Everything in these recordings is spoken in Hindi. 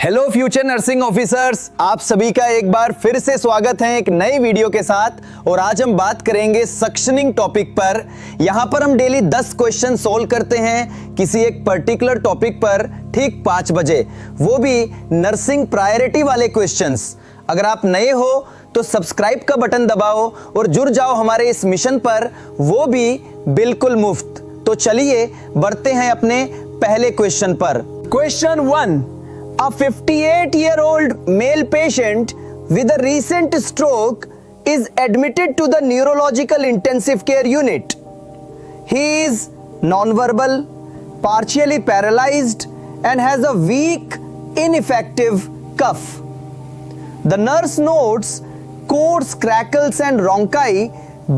हेलो फ्यूचर नर्सिंग ऑफिसर्स, आप सभी का एक बार फिर से स्वागत है एक नई वीडियो के साथ। और आज हम बात करेंगे सक्शनिंग टॉपिक पर। यहां पर हम डेली 10 क्वेश्चन सोल्व करते हैं किसी एक पर्टिकुलर टॉपिक पर ठीक 5 बजे, वो भी नर्सिंग प्रायोरिटी वाले क्वेश्चंस। अगर आप नए हो तो सब्सक्राइब का बटन दबाओ और जुड़ जाओ हमारे इस मिशन पर, वो भी बिल्कुल मुफ्त। तो चलिए बढ़ते हैं अपने पहले क्वेश्चन पर। Question 1, a 58-year-old male patient with a recent stroke is admitted to the neurological intensive care unit. He is nonverbal, partially paralyzed and has a weak, ineffective cough. The nurse notes coarse crackles and rhonchi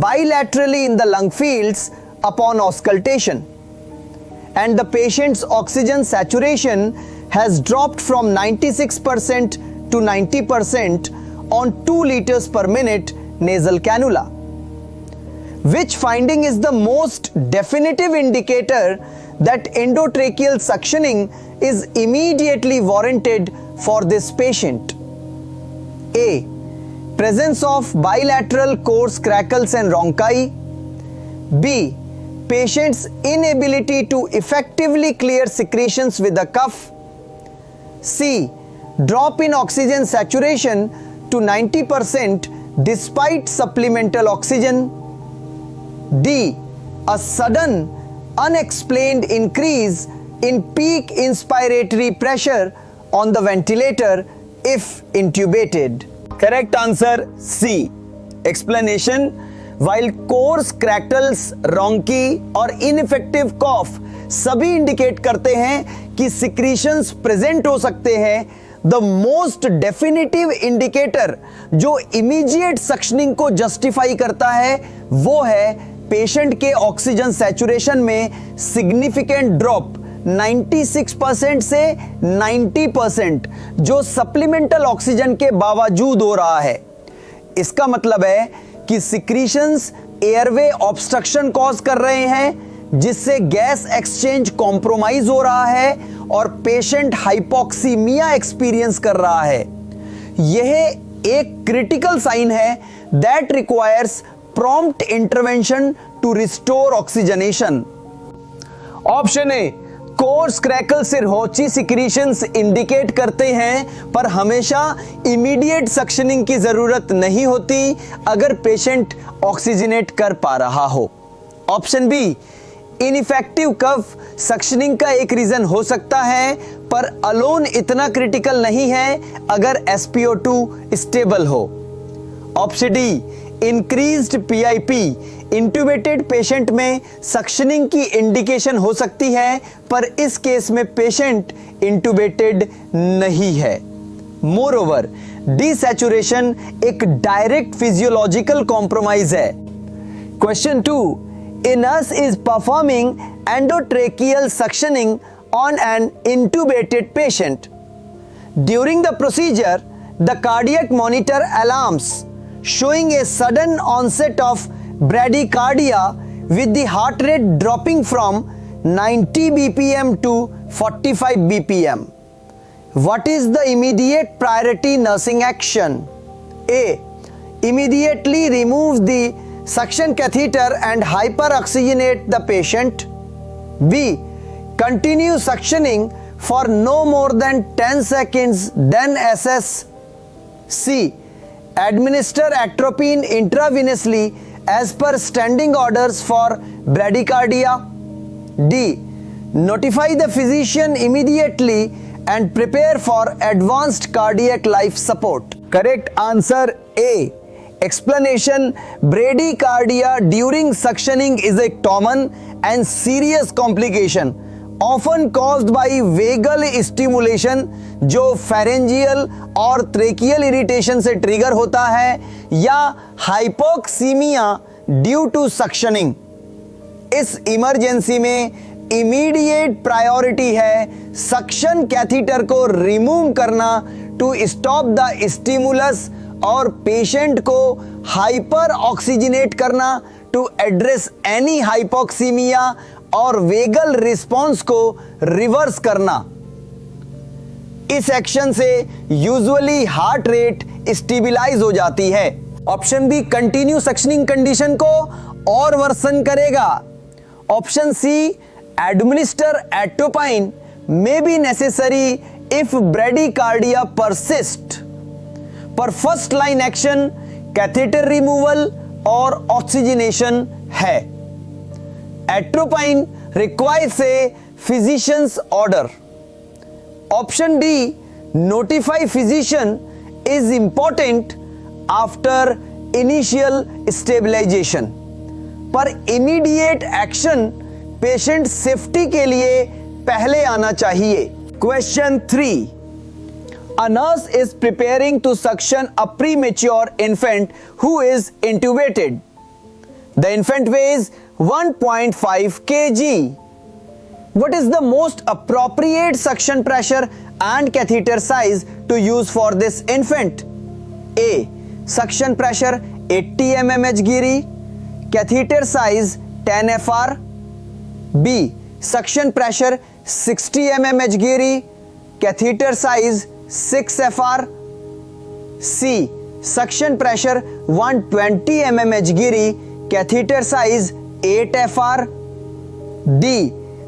bilaterally in the lung fields upon auscultation, and the patient's oxygen saturation has dropped from 96% to 90% on 2 liters per minute nasal cannula. Which finding is the most definitive indicator that endotracheal suctioning is immediately warranted for this patient? A. Presence of bilateral coarse crackles and rhonchi. B. Patient's inability to effectively clear secretions with a cough. C. Drop in oxygen saturation to 90% despite supplemental oxygen. D. A sudden, unexplained increase in peak inspiratory pressure on the ventilator if intubated. Correct answer C. Explanation: while coarse crackles, rhonchi और ineffective cough सभी इंडिकेट करते हैं कि सिक्रीशंस प्रेजेंट हो सकते हैं, द मोस्ट डेफिनेटिव इंडिकेटर जो इमीडिएट सक्शनिंग को जस्टिफाई करता है वो है पेशेंट के ऑक्सीजन सैचुरेशन में सिग्निफिकेंट ड्रॉप 96% से 90% जो सप्लीमेंटल ऑक्सीजन के बावजूद हो रहा है। इसका मतलब है कि सिक्रीशंस एयरवे ऑब्स्ट्रक्शन कॉज कर रहे हैं, जिससे गैस एक्सचेंज कॉम्प्रोमाइज हो रहा है और पेशेंट हाइपोक्सीमिया एक्सपीरियंस कर रहा है। यह एक क्रिटिकल साइन है that requires prompt intervention to restore oxygenation. Option A, course crackle सिरहोची सिक्रीशंस इंडिकेट करते हैं पर हमेशा इमीडिएट सक्शनिंग की जरूरत नहीं होती अगर पेशेंट ऑक्सीजनेट कर पा रहा हो। ऑप्शन बी, इनइफेक्टिव कफ सक्शनिंग का एक रीजन हो सकता है पर अलोन इतना क्रिटिकल नहीं है अगर SpO2 स्टेबल हो। Option D, increased PIP intubated patient में सक्शनिंग की इंडिकेशन हो सकती है पर इस केस में पेशेंट इंट्यूबेटेड नहीं है। मोरओवर, डिसैचुरेशन एक डायरेक्ट फिजियोलॉजिकल कॉम्प्रोमाइज है। Question 2, a nurse is performing endotracheal suctioning on an intubated patient. During the procedure, the cardiac monitor alarms, showing a sudden onset of bradycardia with the heart rate dropping from 90 bpm to 45 bpm. What is the immediate priority nursing action? A. Immediately remove the suction catheter and hyperoxygenate the patient. B. Continue suctioning for no more than 10 seconds, then assess. C. Administer atropine intravenously as per standing orders for bradycardia. D. Notify the physician immediately and prepare for advanced cardiac life support. Correct answer A. Explanation: bradycardia during suctioning is a common and serious complication often caused by vagal stimulation जो pharyngeal और tracheal irritation से ट्रिगर होता है या hypoxemia due to suctioning। इस इमरजेंसी में इमीडिएट प्रायोरिटी है सक्शन कैथीटर को रिमूव करना टू स्टॉप द स्टिमुलस और पेशेंट को हाइपर ऑक्सीजनेट करना टू एड्रेस एनी हाइपोक्सीमिया और वेगल रिस्पॉन्स को रिवर्स करना। इस एक्शन से यूजुअली हार्ट रेट स्टेबलाइज हो जाती है। Option B continue suctioning condition को और वर्सन करेगा। Option C administer atropine may be necessary if bradycardia persist, पर first line action catheter removal और ऑक्सीजनेशन है। Atropine requires a physician's order. Option D notify physician is important after initial stabilisation, पर इमीडिएट एक्शन पेशेंट सेफ्टी के लिए पहले आना चाहिए। Question 3, a nurse is preparing to suction a premature infant who is intubated. The infant weighs 1.5 kg. What is the most appropriate suction pressure and catheter size to use for this infant? A. Suction pressure 80 mm Hg, catheter size 10 FR. B. Suction pressure 60 mm Hg, catheter size 6 FR. C. Suction pressure 120 mm Hg, catheter size 8 FR. D.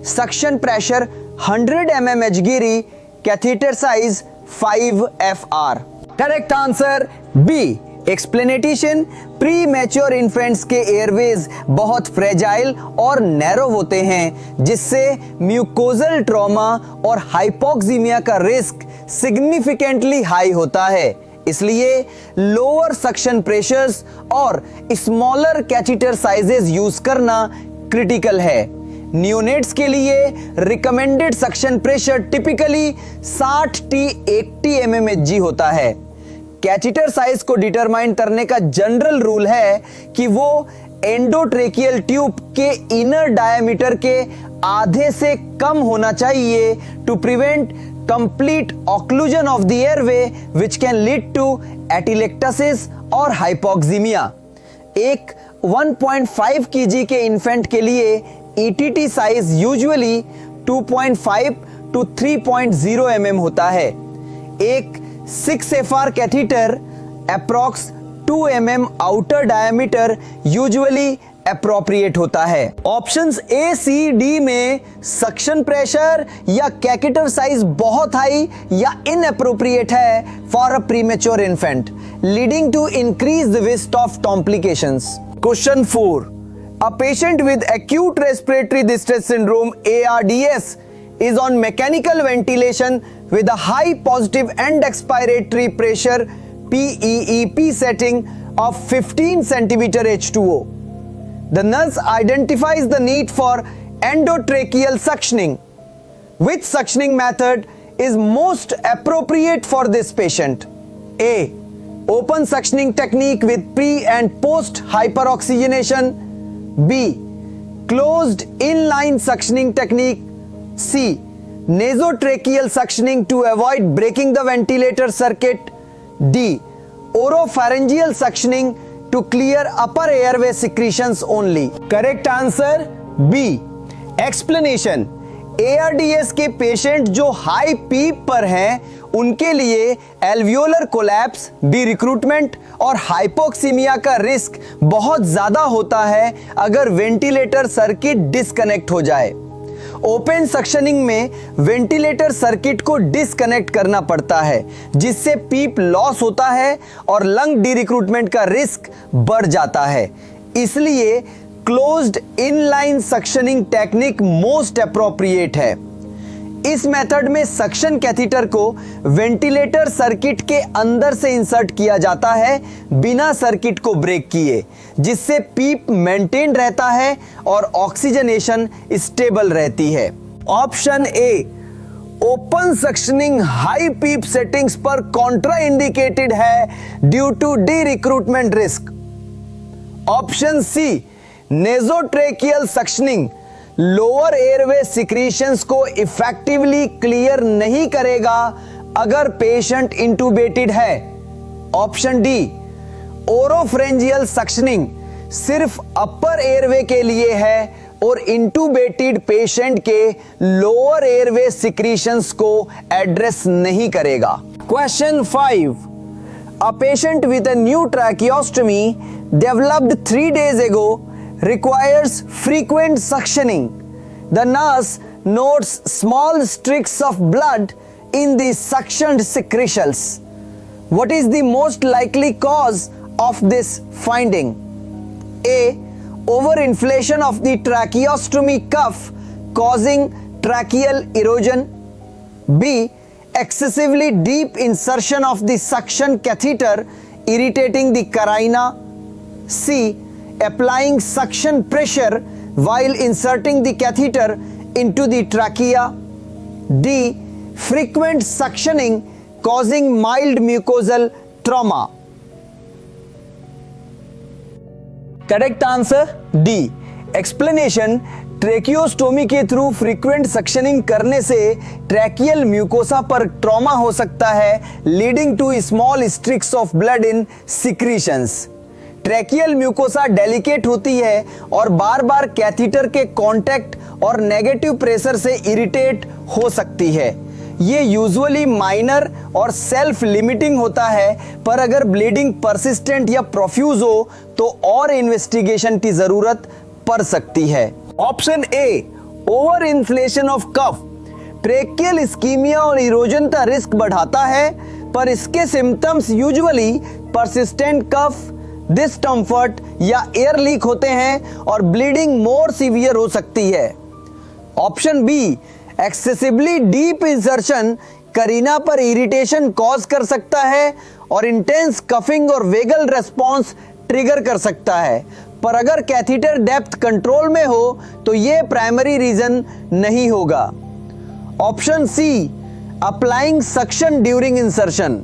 Suction pressure 100 mm Hg, catheter size 5 FR. Correct answer B. Explanation, pre mature infants के एयरवेज बहुत फ्रेजाइल और नैरो होते हैं, जिससे म्यूकोजल ट्रॉमा और हाइपोक्सीमिया का रिस्क सिग्निफिकेंटली हाई होता है। इसलिए लोअर सक्शन प्रेशर्स और स्मॉलर कैथेटर साइजेस यूज करना क्रिटिकल है। नियोनेट्स के लिए recommended suction pressure typically 60-80 mmHg होता है। कैथेटर साइज को डिटरमाइन करने का जनरल रूल है कि वो एंडोट्रेकियल ट्यूब के इनर डायमीटर के आधे से कम होना चाहिए to prevent complete occlusion of the airway which can lead to atelectasis और हाइपोक्सीमिया। एक 1.5 kg के इन्फेंट के लिए ETT size usually 2.5 to 3.0 mm होता है। एक 6 FR catheter approx 2 mm outer diameter usually appropriate होता है। ऑप्शंस ए सी डी में सक्शन प्रेशर या कैथेटर साइज बहुत हाई या इनअप्रोप्रिएट है for a premature infant, leading to increase the risk of complications. Question 4, a patient with acute respiratory distress syndrome ARDS is on mechanical ventilation with a high positive end expiratory pressure PEEP setting of 15 centimeter H2O. The nurse identifies the need for endotracheal suctioning. Which suctioning method is most appropriate for this patient? A. Open suctioning technique with pre and post hyperoxygenation. B. Closed inline suctioning technique. C. Nasotracheal suctioning to avoid breaking the ventilator circuit. D. Oropharyngeal suctioning to clear upper airway secretions only. Correct answer B. Explanation. ARDS के पेशेंट जो हाई पीप पर हैं, उनके लिए एल्वियोलर कोलैप्स, डी रिक्रूटमेंट और हाइपोक्सीमिया का रिस्क बहुत ज्यादा होता है अगर वेंटिलेटर सर्किट डिस्कनेक्ट हो जाए। ओपन सक्शनिंग में वेंटिलेटर सर्किट को डिस्कनेक्ट करना पड़ता है, जिससे पीप लॉस होता है और लंग डी रिक्रूटमेंट का रिस्क बढ़ जाता है। इसलिए closed inline suctioning technique most appropriate है। इस मेथड में सक्शन कैथेटर को वेंटिलेटर सर्किट के अंदर से इंसर्ट किया जाता है बिना सर्किट को ब्रेक किए, जिससे पीप मेंटेन रहता है और ऑक्सीजनेशन स्टेबल रहती है। Option A, open suctioning high PEEP settings पर कॉन्ट्रा इंडिकेटेड है due to de recruitment risk. Option C, nasotracheal suctioning lower airway secretions को इफेक्टिवली क्लियर नहीं करेगा अगर पेशेंट इंटुबेटेड है। ऑप्शन डी, ओरोफ्रेंजियल सक्शनिंग सिर्फ अपर एयरवे के लिए है और इंटूबेटेड पेशेंट के लोअर एयरवे सिक्रीशंस को एड्रेस नहीं करेगा। Question 5, a patient with a new tracheostomy developed 3 days ago requires frequent suctioning. The nurse notes small streaks of blood in the suctioned secretions. What is the most likely cause of this finding? A. Overinflation of the tracheostomy cuff causing tracheal erosion. B. Excessively deep insertion of the suction catheter irritating the carina. C. Applying suction pressure while inserting the catheter into the trachea. D. Frequent suctioning causing mild mucosal trauma. Correct answer D. Explanation, tracheostomy के थ्रू फ्रीक्वेंट सक्शनिंग करने से ट्रैकियल म्यूकोसा पर ट्रॉमा हो सकता है, leading to small streaks of blood in secretions. Tracheal mucosa delicate होती है और बार बार कैथीटर के कांटेक्ट और नेगेटिव प्रेशर से इरिटेट हो सकती है। ये यूजुअली माइनर और सेल्फ लिमिटिंग होता है, पर अगर ब्लीडिंग परसिस्टेंट या प्रोफ्यूज हो तो और इन्वेस्टिगेशन की जरूरत पड़ सकती है। Option A, over inflation of cuff tracheal ischaemia और इरोजन का रिस्क बढ़ाता है, पर इसके symptoms usually persistent cough, discomfort या एयर लीक होते हैं और ब्लीडिंग मोर सीवियर हो सकती है। Option B, excessively deep insertion carina पर इरिटेशन कॉज कर सकता है और इंटेंस कफिंग और वेगल रेस्पॉन्स ट्रिगर कर सकता है, पर अगर कैथीटर डेप्थ कंट्रोल में हो तो यह प्राइमरी रीजन नहीं होगा। Option C, applying suction during insertion.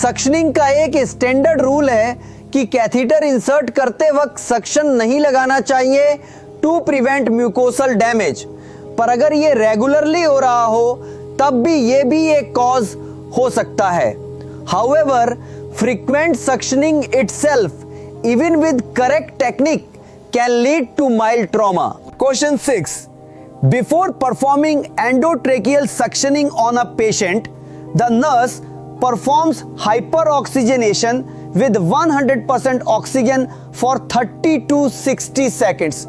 Suctioning का एक स्टैंडर्ड रूल है कि कैथीटर इंसर्ट करते वक्त सक्शन नहीं लगाना चाहिए टू प्रिवेंट म्यूकोसल डैमेज, पर अगर ये रेगुलरली हो रहा हो तब भी ये भी एक कॉज हो सकता है। However, frequent suctioning itself even with correct technique can lead to mild trauma. Question 6. Before performing endotracheal suctioning on a patient, the nurse performs hyperoxygenation with 100% oxygen for 30 to 60 seconds.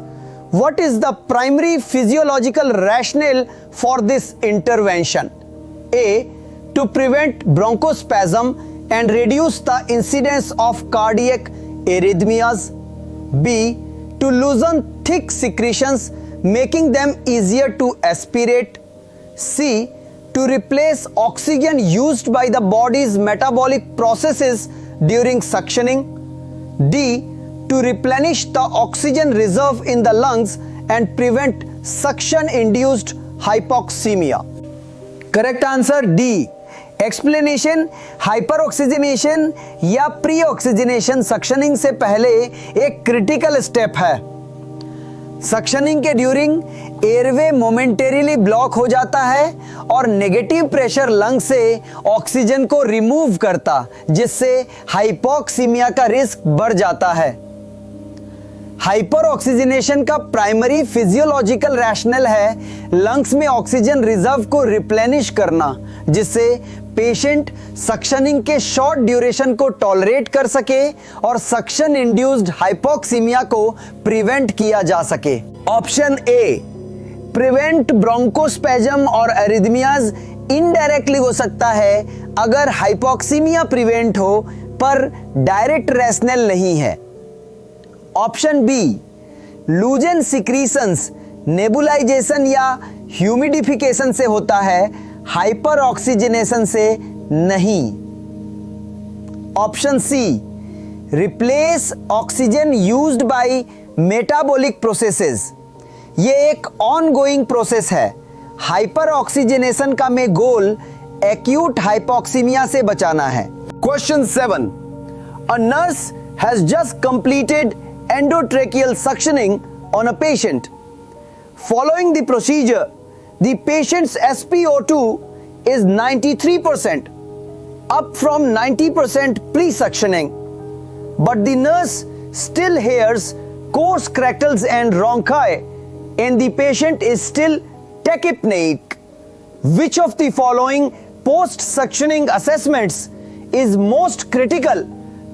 What is the primary physiological rationale for this intervention? A. To prevent bronchospasm and reduce the incidence of cardiac arrhythmias. B. To loosen thick secretions, making them easier to aspirate. C. To replace oxygen used by the body's metabolic processes during suctioning. D. To replenish the oxygen reserve in the lungs and prevent suction-induced hypoxemia. Correct answer D. Explanation, hyper oxygenation या प्री ऑक्सीजनेशन सक्शनिंग से पहले एक क्रिटिकल स्टेप है। सक्शनिंग के ड्यूरिंग एयरवे मोमेंटेरीली ब्लॉक हो जाता है और नेगेटिव प्रेशर लंग से ऑक्सीजन को रिमूव करता, जिससे हाइपोक्सीमिया का रिस्क बढ़ जाता है। हाइपर ऑक्सीजनेशन का प्राइमरी फिजियोलॉजिकल रैशनल है लंग्स में ऑक्सीजन रिजर्व को रिप्लेनिश करना, जिससे पेशेंट सक्शनिंग के शॉर्ट ड्यूरेशन को टॉलरेट कर सके और सक्शन इंड्यूस्ड हाइपोक्सीमिया को प्रिवेंट किया जा सके। ऑप्शन ए, प्रिवेंट ब्रोंकोस्पैज्म और एरिथमियाज इनडायरेक्टली हो सकता है अगर हाइपोक्सीमिया प्रिवेंट हो, पर डायरेक्ट रैशनल नहीं है। Option B, loosen secretions nebulisation या ह्यूमिडिफिकेशन से होता है, हाइपर ऑक्सीजनेशन से नहीं। Option C, replace oxygen used by metabolic processes, ये एक ऑनगोइंग प्रोसेस है। हाइपर ऑक्सीजनेशन का में गोल एक्यूट हाइपोक्सीमिया से बचाना है। Question 7. A nurse has just completed endotracheal suctioning on a patient. Following the procedure, the patient's SpO2 is 93%, up from 90% pre-suctioning. But the nurse still hears coarse crackles and rhonchi and the patient is still tachypneic. Which of the following post-suctioning assessments is most critical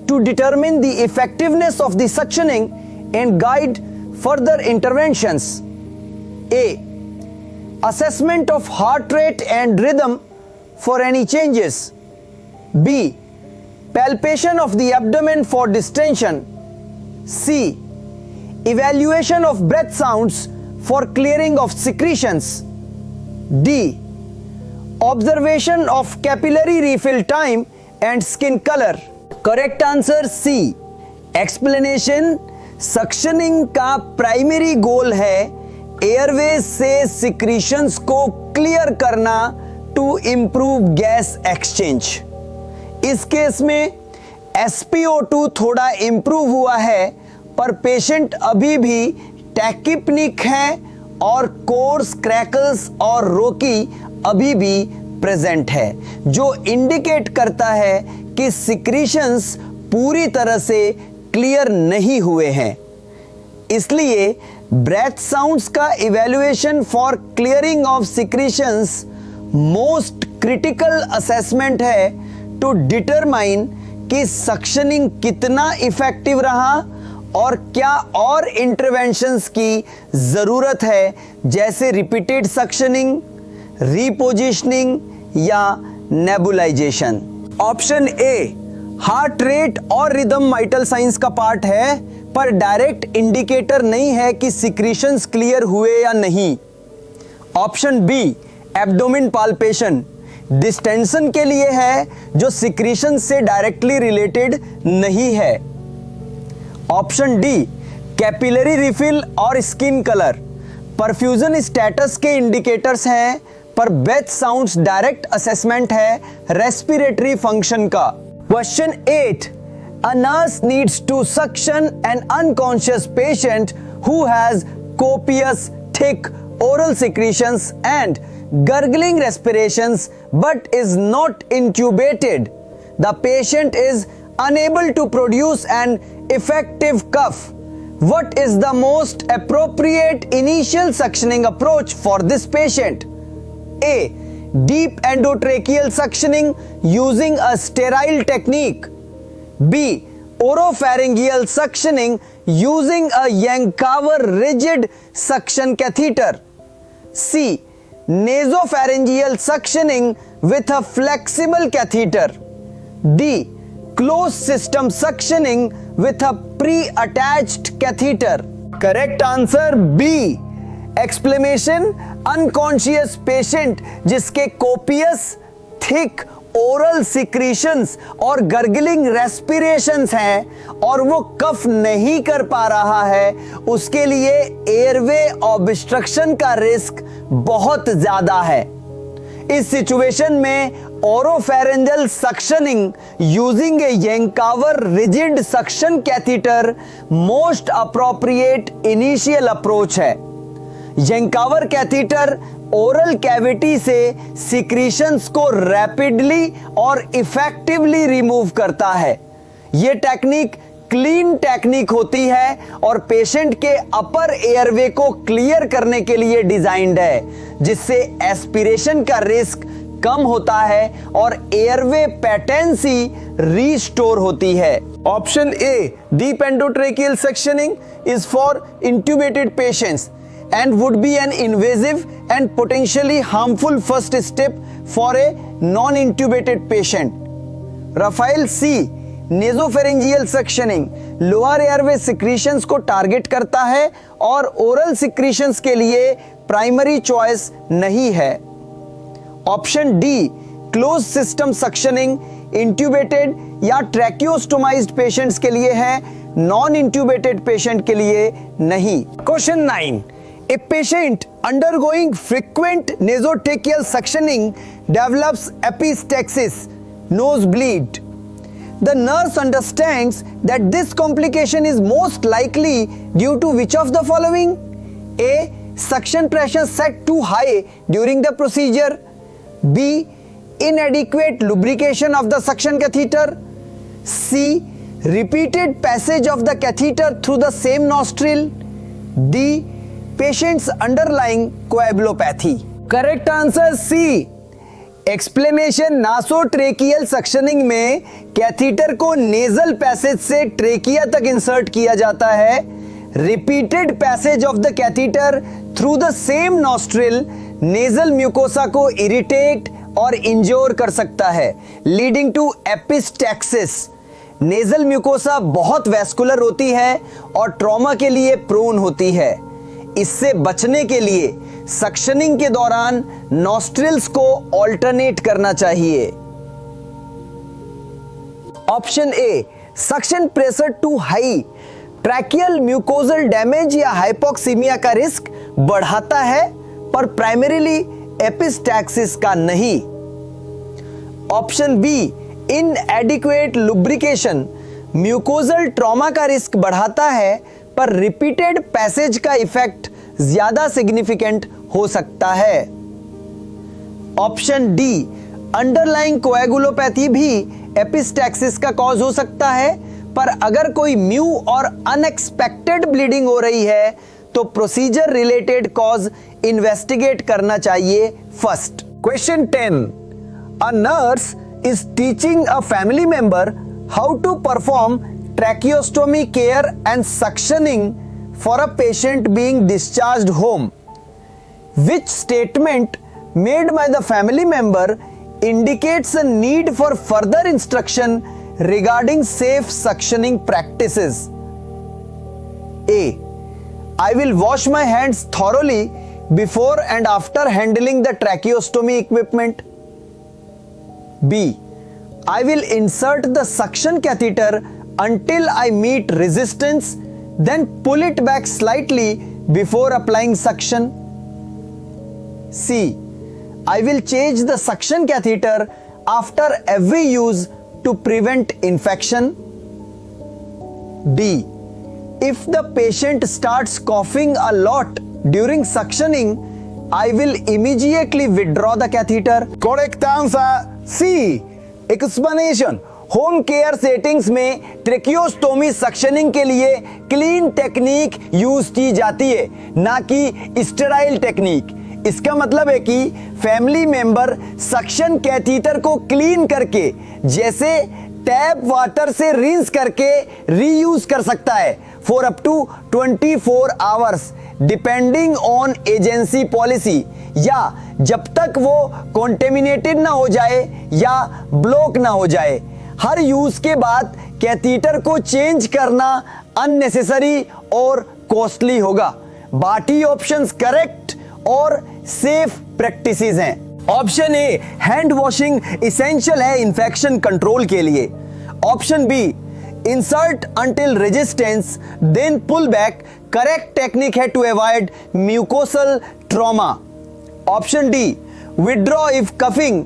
to determine the effectiveness of the suctioning and guide further interventions? A. Assessment of heart rate and rhythm for any changes. B. Palpation of the abdomen for distension. C. Evaluation of breath sounds for clearing of secretions. D. Observation of capillary refill time and skin color. Correct answer C. Explanation. Suctioning का प्राइमरी गोल है एयरवेज से सिक्रीशंस को क्लियर करना टू इंप्रूव गैस एक्सचेंज। इस केस में SpO2 थोड़ा इंप्रूव हुआ है पर पेशेंट अभी भी टैकिपनिक है और कोर्स क्रैकल्स और रोकी अभी भी प्रेजेंट है, जो इंडिकेट करता है कि सिक्रीशंस पूरी तरह से क्लियर नहीं हुए हैं। इसलिए ब्रेथ साउंड्स का evaluation for clearing of secretions most critical assessment है टू डिटरमाइन कि सक्शनिंग कितना इफेक्टिव रहा और क्या और इंटरवेंशंस की जरूरत है, जैसे रिपीटेड सक्शनिंग, रीपोजिशनिंग या nebulisation. Option A heart rate और रिदम वाइटल साइंस का पार्ट है पर डायरेक्ट इंडिकेटर नहीं है कि सिक्रीशंस क्लियर हुए या नहीं। Option B abdomen palpation distension के लिए है जो सिक्रीशन से डायरेक्टली रिलेटेड नहीं है। ऑप्शन डी कैपिलरी रिफिल और स्किन कलर परफ्यूजन स्टेटस के इंडिकेटर्स हैं पर ब्रेथ साउंड्स डायरेक्ट असेसमेंट है रेस्पिरेटरी फंक्शन का। Question 8. A nurse needs to suction an unconscious patient who has copious, thick oral secretions and gurgling respirations but is not intubated. The patient is unable to produce an effective cough. What is the most appropriate initial suctioning approach for this patient? A. Deep endotracheal suctioning using a sterile technique. B. Oropharyngeal suctioning using a Yankauer rigid suction catheter. C. Nasopharyngeal suctioning with a flexible catheter. D. Closed system suctioning with a pre-attached catheter. Correct answer B. Explanation unconscious patient जिसके कोपियस थिक ओरल सिक्रीशंस और गर्गलिंग रेस्पिरेशंस हैं और वो कफ नहीं कर पा रहा है, उसके लिए एयरवे ऑब्स्ट्रक्शन का रिस्क बहुत ज्यादा है। इस सिचुएशन में oropharyngeal suctioning using a Yankauer rigid suction catheter most appropriate initial approach है। यंकावर कैथीटर ओरल कैविटी से सिक्रीशंस को रैपिडली और इफेक्टिवली रिमूव करता है। यह टेक्निक क्लीन टेक्निक होती है और पेशेंट के अपर एयरवे को क्लियर करने के लिए डिजाइंड है, जिससे एस्पिरेशन का रिस्क कम होता है और एयरवे पेटेंसी रीस्टोर होती है। Option A deep endotracheal suctioning is for intubated patients and would be an invasive and potentially harmful first step for a non-intubated patient. Raphael C. Nasopharyngeal suctioning lower airway secretions को टारगेट करता है और oral secretions के लिए प्राइमरी चॉइस नहीं है। Option D closed system suctioning intubated या ट्रैकियोस्टोमाइज्ड पेशेंट्स के लिए है, नॉन इंट्यूबेटेड पेशेंट के लिए नहीं। Question 9. A patient undergoing frequent nasopharyngeal suctioning develops epistaxis, nosebleed. The nurse understands that this complication is most likely due to which of the following? A. Suction pressure set too high during the procedure. B. Inadequate lubrication of the suction catheter. C. Repeated passage of the catheter through the same nostril. D. Patients underlying coagulopathy? Correct answer C. Explanation, nasotracheal suctioning में कैथीटर को नेजल पैसेज से ट्रेकिया तक इंसर्ट किया जाता है। Repeated passage of the catheter through the same nostril nasal mucosa को इरिटेट और इंजोर कर सकता है, leading to epistaxis. Nasal mucosa बहुत वैस्कुलर होती है और ट्रॉमा के लिए प्रोन होती है। इससे बचने के लिए सक्शनिंग के दौरान नॉस्ट्रिल्स को ऑल्टरनेट करना चाहिए। Option A, suction pressure too high tracheal mucosal damage या हाइपोक्सीमिया का रिस्क बढ़ाता है, पर प्राइमरीली एपिस्टैक्सिस का नहीं। Option B, inadequate lubrication mucosal trauma का रिस्क बढ़ाता है, पर रिपीटेड पैसेज का इफेक्ट ज्यादा सिग्निफिकेंट हो सकता है। ऑप्शन डी, अंडरलाइंग कोएगुलोपैथी भी एपिस्टैक्सिस का कॉज हो सकता है, पर अगर कोई म्यू और अनएक्सपेक्टेड ब्लीडिंग हो रही है तो प्रोसीजर रिलेटेड कॉज इन्वेस्टिगेट करना चाहिए first. Question 10, a nurse is teaching a family member how to perform tracheostomy care and suctioning for a patient being discharged home. Which statement made by the family member indicates a need for further instruction regarding safe suctioning practices? A, I will wash my hands thoroughly before and after handling the tracheostomy equipment. B, I will insert the suction catheter until I meet resistance, then pull it back slightly before applying suction. C, I will change the suction catheter after every use to prevent infection. D, if the patient starts coughing a lot during suctioning, I will immediately withdraw the catheter. Correct answer C. Explanation, home care settings में ट्रेकियोस्टोमी सक्शनिंग के लिए क्लीन टेक्निक यूज की जाती है, ना कि स्टेराइल टेक्निक। इसका मतलब है कि फैमिली मेंबर सक्शन कैथीटर को क्लीन करके, जैसे टैप वाटर से रिंस करके रीयूज कर सकता है for up to 24 hours depending on agency policy, या जब तक वो कॉन्टेमिनेटेड ना हो जाए या ब्लॉक ना हो जाए। हर यूज के बाद कैथीटर को चेंज करना अननेसेसरी और कॉस्टली होगा। बाकी ऑप्शंस करेक्ट और सेफ प्रैक्टिसेस हैं। Option A, hand washing essential है इन्फेक्शन कंट्रोल के लिए। Option B, insert until resistance then pull back correct technique है to avoid mucosal trauma. Option D, withdraw if coughing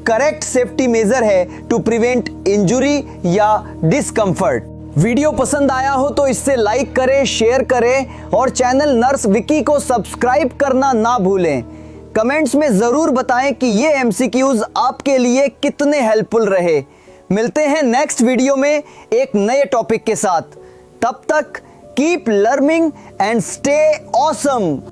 correct safety measure है टू प्रिवेंट इंजुरी या डिस्कंफर्ट। वीडियो पसंद आया हो तो इससे लाइक करें, शेयर करें और चैनल नर्स विकी को सब्सक्राइब करना ना भूलें। कमेंट्स में जरूर बताएं कि ये एमसीक्यूज आपके लिए कितने हेल्पफुल रहे। मिलते हैं नेक्स्ट वीडियो में एक नए टॉपिक के साथ। तब तक keep learning and stay awesome.